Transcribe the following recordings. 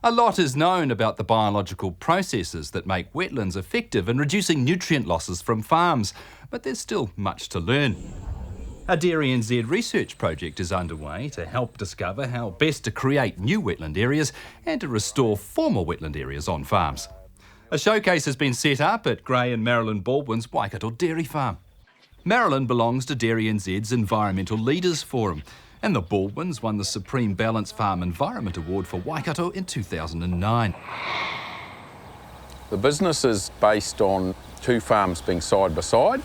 A lot is known about the biological processes that make wetlands effective in reducing nutrient losses from farms, but there's still much to learn. A Dairy NZ research project is underway to help discover how best to create new wetland areas and to restore former wetland areas on farms. A showcase has been set up at Gray and Marilyn Baldwin's Waikato Dairy Farm. Marilyn belongs to Dairy NZ's Environmental Leaders Forum, and the Baldwins won the Supreme Balance Farm Environment Award for Waikato in 2009. The business is based on two farms being side by side.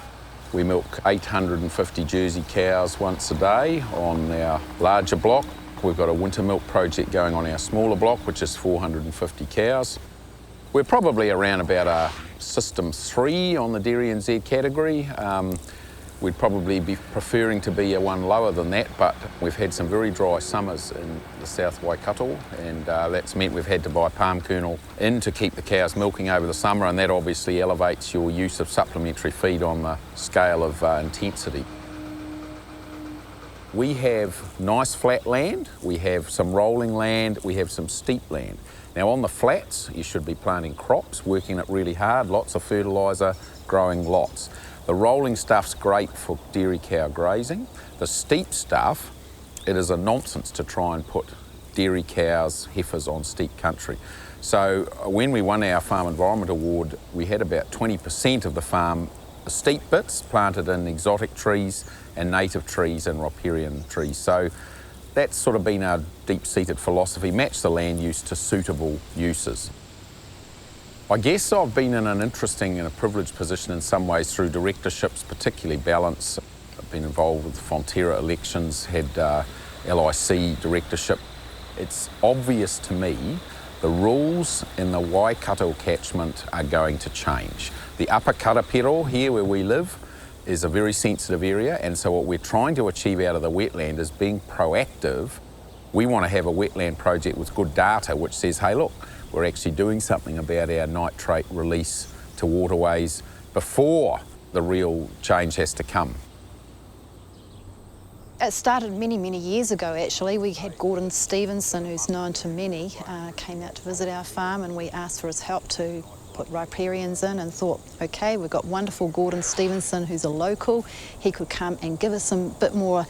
We milk 850 Jersey cows once a day on our larger block. We've got a winter milk project going on our smaller block, which is 450 cows. We're probably around about a System 3 on the Dairy NZ category. We'd probably be preferring to be a one lower than that, but we've had some very dry summers in the South Waikato, and that's meant we've had to buy palm kernel in to keep the cows milking over the summer, and that obviously elevates your use of supplementary feed on the scale of intensity. We have nice flat land, we have some rolling land, we have some steep land. Now on the flats, you should be planting crops, working it really hard, lots of fertiliser, growing lots. The rolling stuff's great for dairy cow grazing. The steep stuff, it is a nonsense to try and put dairy cows, heifers on steep country. So when we won our Farm Environment Award, we had about 20% of the farm steep bits planted in exotic trees and native trees and riparian trees. So that's sort of been our deep-seated philosophy, match the land use to suitable uses. I guess I've been in an interesting and a privileged position in some ways through directorships, particularly Balance. I've been involved with Fonterra elections, had LIC directorship. It's obvious to me the rules in the Waikato catchment are going to change. The upper Karapiro here where we live is a very sensitive area, and so what we're trying to achieve out of the wetland is being proactive. We want to have a wetland project with good data which says, hey look, we're actually doing something about our nitrate release to waterways before the real change has to come. It started many, many years ago actually. We had Gordon Stevenson, who's known to many, came out to visit our farm, and we asked for his help to put riparians in, and thought, okay, we've got wonderful Gordon Stevenson who's a local. He could come and give us some bit more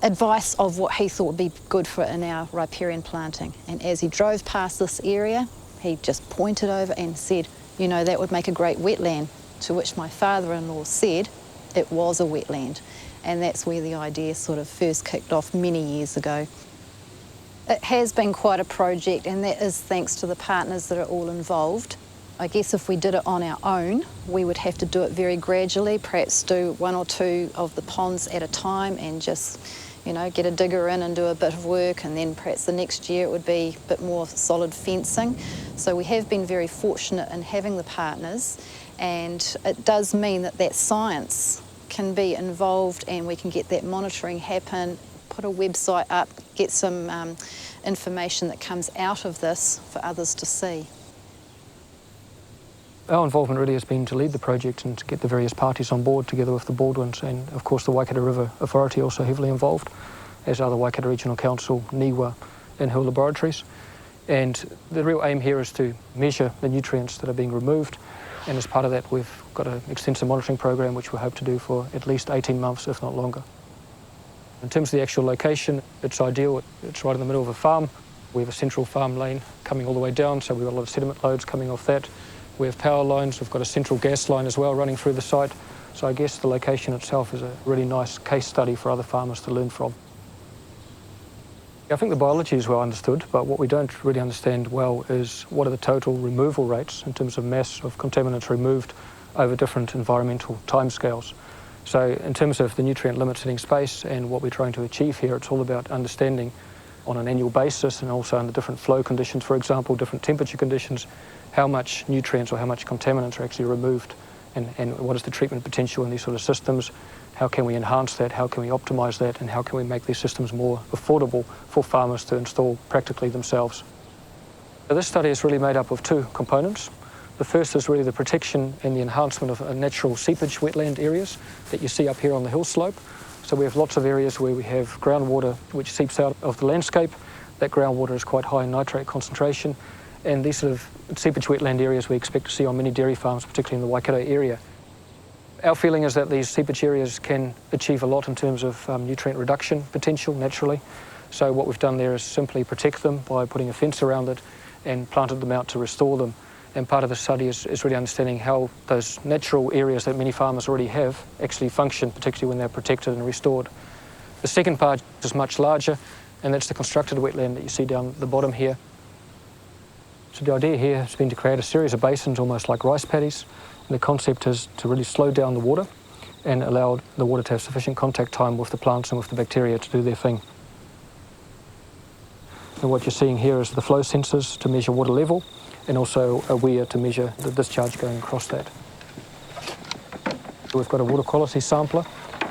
advice of what he thought would be good for in our riparian planting. And as he drove past this area, he just pointed over and said, you know, that would make a great wetland, to which my father-in-law said it was a wetland. And that's where the idea sort of first kicked off many years ago. It has been quite a project, and that is thanks to the partners that are all involved. I guess if we did it on our own, we would have to do it very gradually, perhaps do one or two of the ponds at a time and just, you know, get a digger in and do a bit of work, and then perhaps the next year it would be a bit more solid fencing. So we have been very fortunate in having the partners, and it does mean that that science can be involved and we can get that monitoring happen, put a website up, get some information that comes out of this for others to see. Our involvement really has been to lead the project and to get the various parties on board together with the Baldwins, and of course the Waikato River Authority also heavily involved, as are the Waikato Regional Council, NIWA and Hill Laboratories. And the real aim here is to measure the nutrients that are being removed, and as part of that we've got an extensive monitoring program which we hope to do for at least 18 months, if not longer. In terms of the actual location, it's ideal. It's right in the middle of a farm. We have a central farm lane coming all the way down, so we've got a lot of sediment loads coming off that. We have power lines, we've got a central gas line as well running through the site. So I guess the location itself is a really nice case study for other farmers to learn from. I think the biology is well understood, but what we don't really understand well is what are the total removal rates in terms of mass of contaminants removed over different environmental timescales. So in terms of the nutrient limit setting space and what we're trying to achieve here, it's all about understanding on an annual basis, and also under different flow conditions, for example, different temperature conditions, how much nutrients or how much contaminants are actually removed, and what is the treatment potential in these sort of systems, how can we enhance that, how can we optimise that, and how can we make these systems more affordable for farmers to install practically themselves. So this study is really made up of two components. The first is really the protection and the enhancement of natural seepage wetland areas that you see up here on the hill slope. So we have lots of areas where we have groundwater which seeps out of the landscape. that groundwater is quite high in nitrate concentration, and these sort of seepage wetland areas we expect to see on many dairy farms, particularly in the Waikato area. Our feeling is that these seepage areas can achieve a lot in terms of nutrient reduction potential naturally. So what we've done there is simply protect them by putting a fence around it and planted them out to restore them. And part of the study is really understanding how those natural areas that many farmers already have actually function, particularly when they're protected and restored. The second part is much larger, and that's the constructed wetland that you see down the bottom here. So the idea here has been to create a series of basins almost like rice paddies. And the concept is to really slow down the water and allow the water to have sufficient contact time with the plants and with the bacteria to do their thing. And what you're seeing here is the flow sensors to measure water level, and also a weir to measure the discharge going across that. We've got a water quality sampler,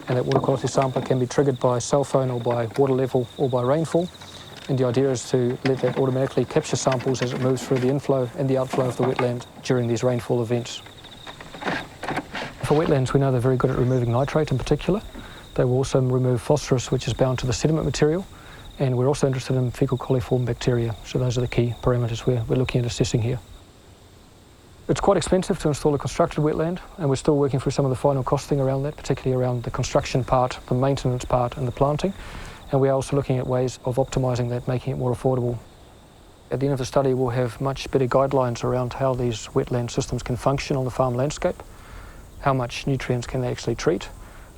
and that water quality sampler can be triggered by cell phone or by water level or by rainfall. And the idea is to let that automatically capture samples as it moves through the inflow and the outflow of the wetland during these rainfall events. For wetlands, we know they're very good at removing nitrate in particular. They will also remove phosphorus, which is bound to the sediment material. And we're also interested in fecal coliform bacteria. So those are the key parameters we're looking at assessing here. It's quite expensive to install a constructed wetland, and we're still working through some of the final costing around that, particularly around the construction part, the maintenance part, and the planting. And we are also looking at ways of optimising that, making it more affordable. At the end of the study, we'll have much better guidelines around how these wetland systems can function on the farm landscape, how much nutrients can they actually treat,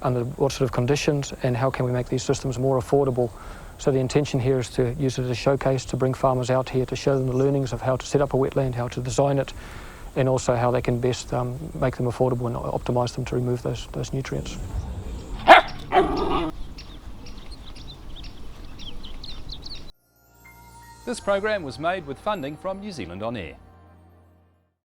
under what sort of conditions, and how can we make these systems more affordable. So the intention here is to use it as a showcase to bring farmers out here to show them the learnings of how to set up a wetland, how to design it, and also how they can best make them affordable and optimise them to remove those nutrients. This program was made with funding from New Zealand On Air.